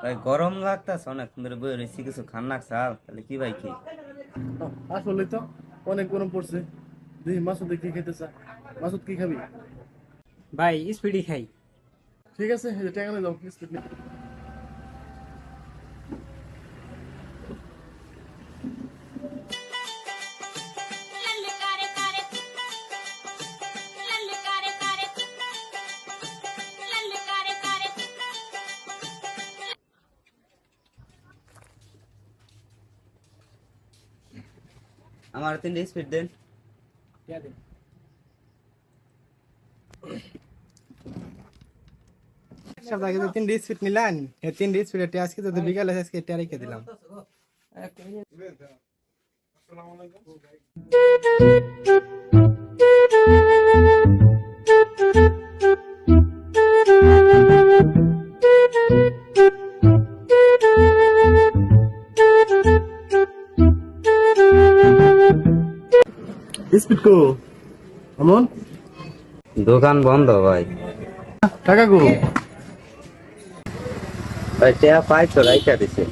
ভাই গরম লাগতাছে অনেকক্ষণ ধরে বয়ে রয়েছি, কিছু খান না চাল, তাহলে কি ভাই কি? আসলে তো অনেক গরম পড়ছে। দেখি মাসুদ কি খেতে চা। মাসুদ কি খাবি? ভাই স্পিডি খাই। ঠিক আছে, এই যে টাকা নিয়ে যাও স্পিড নিয়ে। আমার 3টা স্পিড দেন। সপ্তাহে কিন্তু 3 স্পিড নিলেন, এই 3 স্পিডে আজকে তো বিকালে আজকে এটা রেখে দিলাম। স্পিড কো আমন দোকান বন্ধ ভাই। টাকা কো। ভাই টেয়া পাই তো রাইখা দিছে।